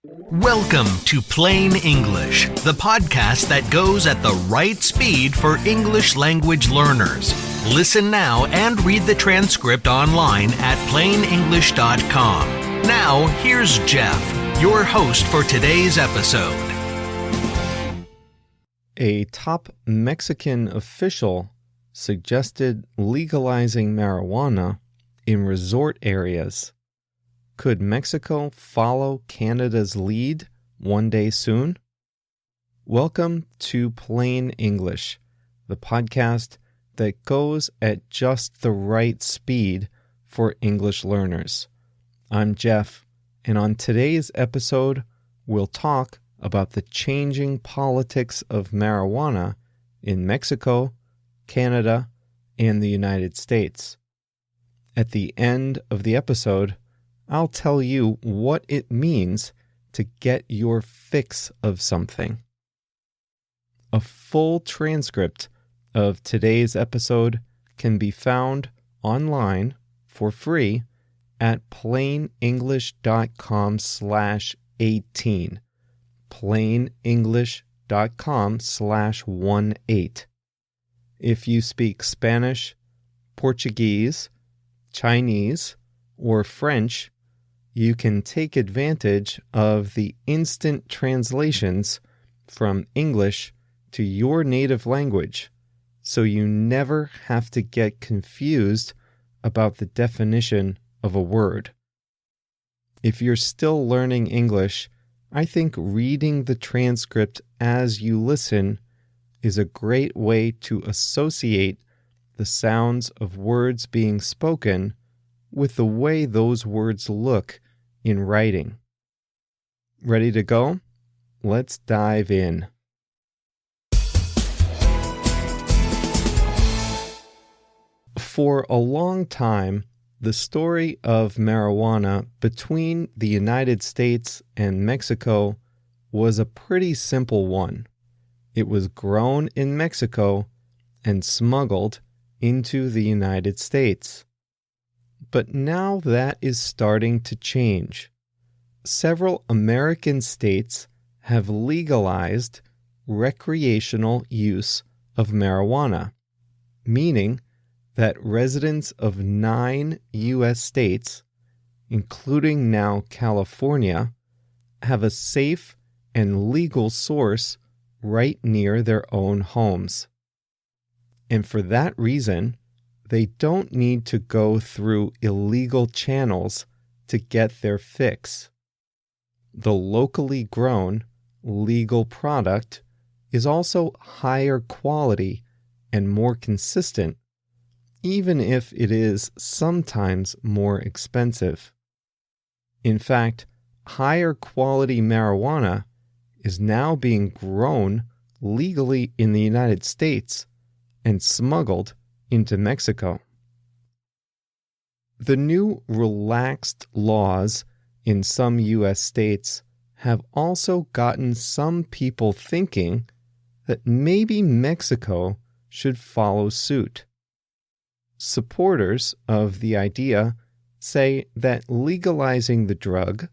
Welcome to Plain English, the podcast that goes at the right speed for English language learners. Listen now and read the transcript online at plainenglish.com. Now, here's Jeff, your host for today's episode. A top Mexican official suggested legalizing marijuana in resort areas. Could Mexico follow Canada's lead one day soon? Welcome to Plain English, the podcast that goes at just the right speed for English learners. I'm Jeff, and on today's episode, we'll talk about the changing politics of marijuana in Mexico, Canada, and the United States. At the end of the episode, I'll tell you what it means to get your fix of something. A full transcript of today's episode can be found online for free at plainenglish.com/18. plainenglish.com/18. If you speak Spanish, Portuguese, Chinese, or French, you can take advantage of the instant translations from English to your native language, so you never have to get confused about the definition of a word. If you're still learning English, I think reading the transcript as you listen is a great way to associate the sounds of words being spoken with the way those words look in writing. Ready to go? Let's dive in. For a long time, the story of marijuana between the United States and Mexico was a pretty simple one. It was grown in Mexico and smuggled into the United States. But now that is starting to change. Several American states have legalized recreational use of marijuana, meaning that residents of 9 U.S. states, including now California, have a safe and legal source right near their own homes. And for that reason, they don't need to go through illegal channels to get their fix. The locally grown, legal product is also higher quality and more consistent, even if it is sometimes more expensive. In fact, higher quality marijuana is now being grown legally in the United States and smuggled into Mexico. The new relaxed laws in some U.S. states have also gotten some people thinking that maybe Mexico should follow suit. Supporters of the idea say that legalizing the drug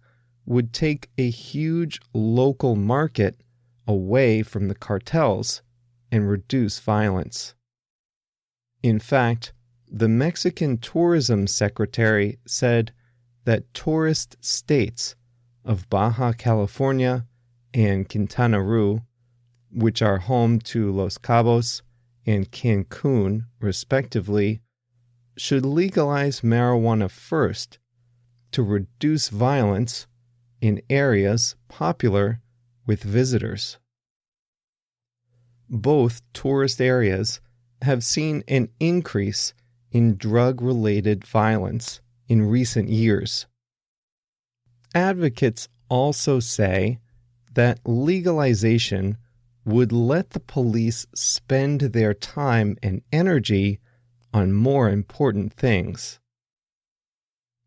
would take a huge local market away from the cartels and reduce violence. In fact, the Mexican Tourism Secretary said that tourist states of Baja California and Quintana Roo, which are home to Los Cabos and Cancun, respectively, should legalize marijuana first to reduce violence in areas popular with visitors. Both tourist areas have seen an increase in drug-related violence in recent years. Advocates also say that legalization would let the police spend their time and energy on more important things.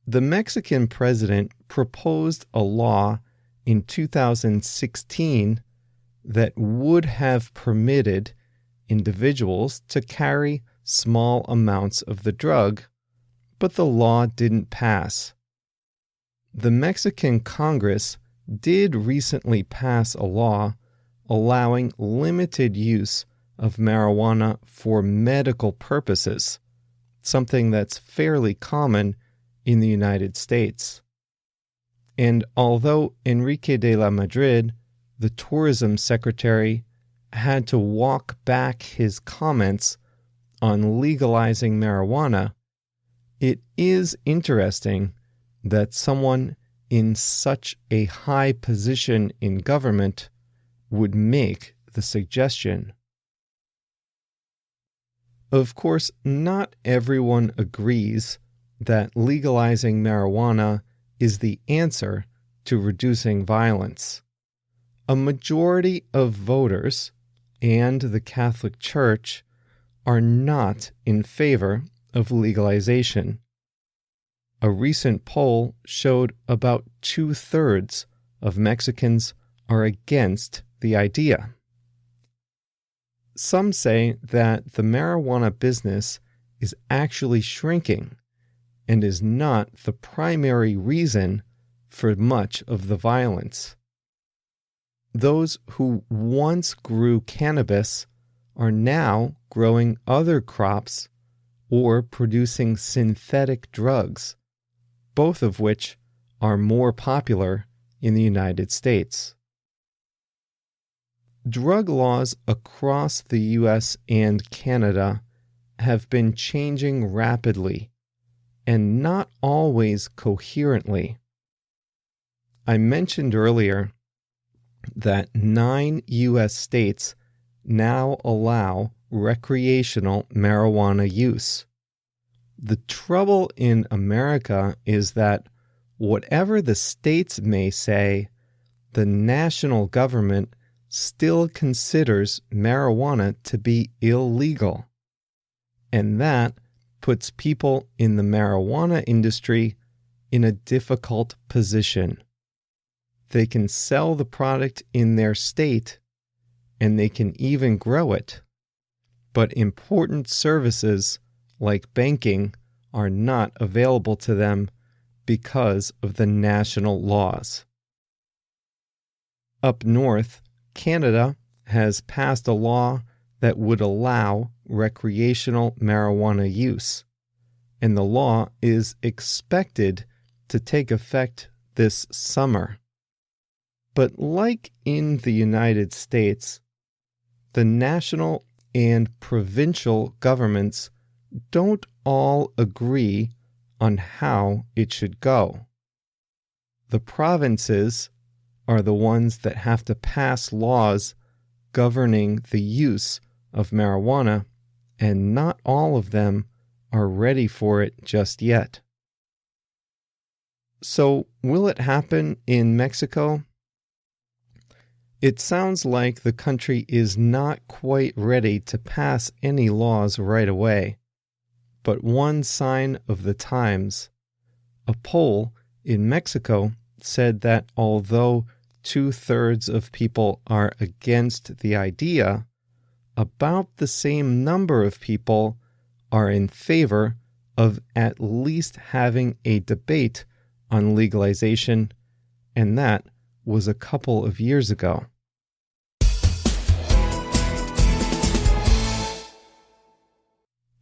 The Mexican president proposed a law in 2016 that would have permitted individuals to carry small amounts of the drug, but the law didn't pass. The Mexican Congress did recently pass a law allowing limited use of marijuana for medical purposes, something that's fairly common in the United States. And although Enrique de la Madrid, the tourism secretary, had to walk back his comments on legalizing marijuana, it is interesting that someone in such a high position in government would make the suggestion. Of course, not everyone agrees that legalizing marijuana is the answer to reducing violence. A majority of voters and the Catholic Church are not in favor of legalization. A recent poll showed about 2/3 of Mexicans are against the idea. Some say that the marijuana business is actually shrinking and is not the primary reason for much of the violence. Those who once grew cannabis are now growing other crops or producing synthetic drugs, both of which are more popular in the United States. Drug laws across the US and Canada have been changing rapidly and not always coherently. I mentioned earlier that 9 US states now allow recreational marijuana use. The trouble in America is that whatever the states may say, the national government still considers marijuana to be illegal. And that puts people in the marijuana industry in a difficult position. They can sell the product in their state, and they can even grow it. But important services like banking are not available to them because of the national laws. Up north, Canada has passed a law that would allow recreational marijuana use, and the law is expected to take effect this summer. But like in the United States, the national and provincial governments don't all agree on how it should go. The provinces are the ones that have to pass laws governing the use of marijuana, and not all of them are ready for it just yet. So, will it happen in Mexico? It sounds like the country is not quite ready to pass any laws right away. But one sign of the times, a poll in Mexico said that although 2/3 of people are against the idea, about the same number of people are in favor of at least having a debate on legalization, and that was a couple of years ago.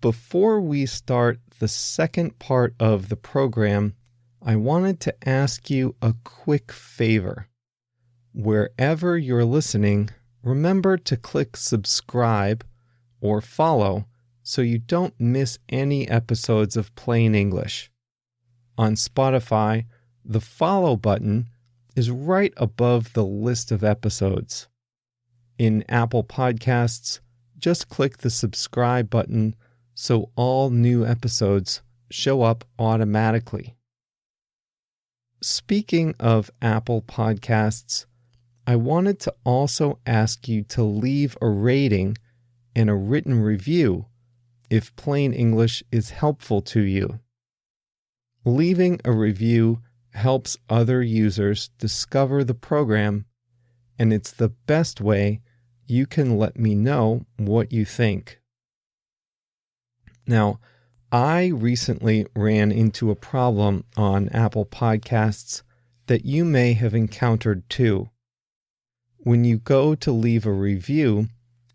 Before we start the second part of the program, I wanted to ask you a quick favor. Wherever you're listening, remember to click subscribe or follow so you don't miss any episodes of Plain English. On Spotify, the follow button is right above the list of episodes. In Apple Podcasts, just click the subscribe button so all new episodes show up automatically. Speaking of Apple Podcasts, I wanted to also ask you to leave a rating and a written review if Plain English is helpful to you. Leaving a review helps other users discover the program, and it's the best way you can let me know what you think. Now, I recently ran into a problem on Apple Podcasts that you may have encountered too. When you go to leave a review,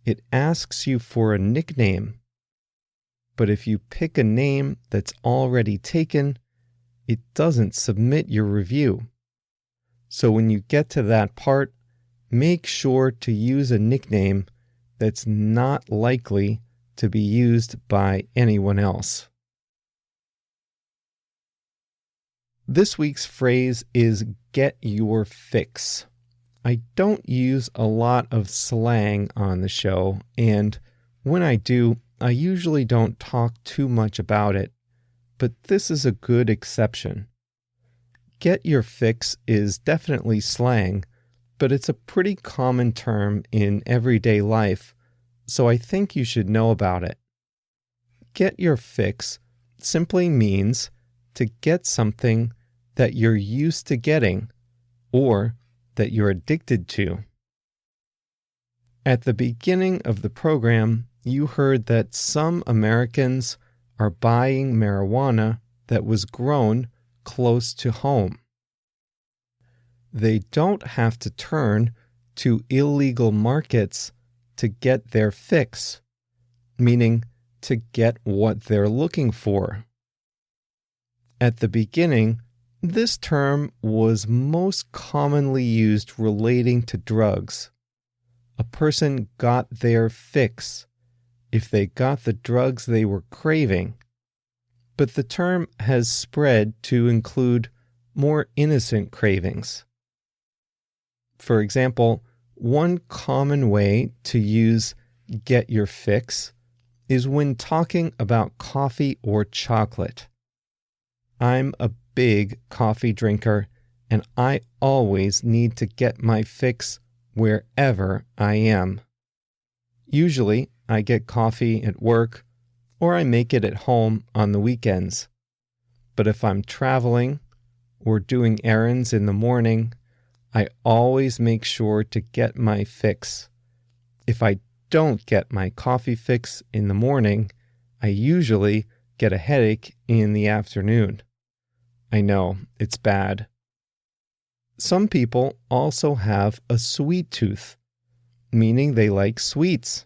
it asks you for a nickname. But if you pick a name that's already taken, it doesn't submit your review. So when you get to that part, make sure to use a nickname that's not likely to be used by anyone else. This week's phrase is get your fix. I don't use a lot of slang on the show, and when I do, I usually don't talk too much about it, but this is a good exception. Get your fix is definitely slang, but it's a pretty common term in everyday life, so I think you should know about it. Get your fix simply means to get something that you're used to getting or that you're addicted to. At the beginning of the program, you heard that some Americans are buying marijuana that was grown close to home. They don't have to turn to illegal markets to get their fix, meaning to get what they're looking for. At the beginning, this term was most commonly used relating to drugs. A person got their fix if they got the drugs they were craving, but the term has spread to include more innocent cravings. For example, one common way to use get your fix is when talking about coffee or chocolate. I'm a big coffee drinker, and I always need to get my fix wherever I am. Usually, I get coffee at work, or I make it at home on the weekends. But if I'm traveling or doing errands in the morning, I always make sure to get my fix. If I don't get my coffee fix in the morning, I usually get a headache in the afternoon. I know, it's bad. Some people also have a sweet tooth, meaning they like sweets.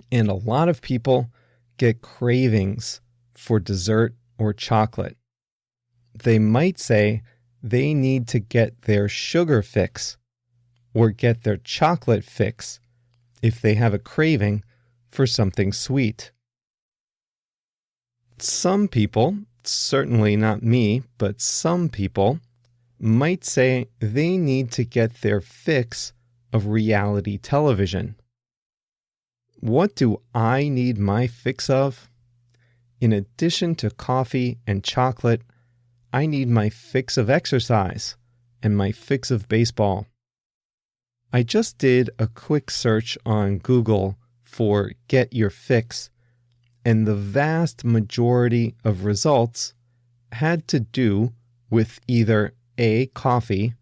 And a lot of people get cravings for dessert or chocolate. They might say they need to get their sugar fix or get their chocolate fix if they have a craving for something sweet. Some people, certainly not me, but some people might say they need to get their fix of reality television. What do I need my fix of? In addition to coffee and chocolate, I need my fix of exercise and my fix of baseball. I just did a quick search on Google for get your fix, and the vast majority of results had to do with either A, coffee,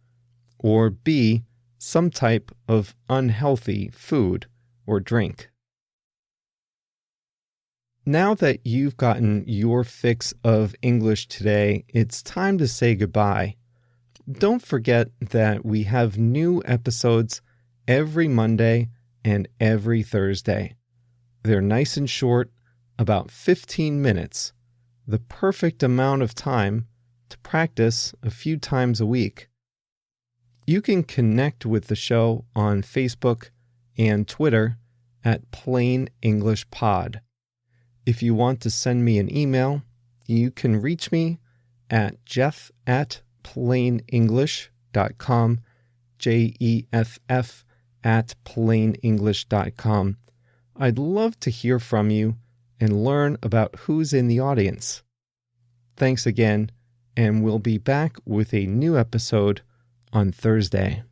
or B, some type of unhealthy food or drink. Now that you've gotten your fix of English today, it's time to say goodbye. Don't forget that we have new episodes every Monday and every Thursday. They're nice and short, about 15 minutes, the perfect amount of time to practice a few times a week. You can connect with the show on Facebook and Twitter at Plain English Pod. If you want to send me an email, you can reach me at jeff@plainenglish.com, jeff@plainenglish.com. I'd love to hear from you and learn about who's in the audience. Thanks again, and we'll be back with a new episode on Thursday.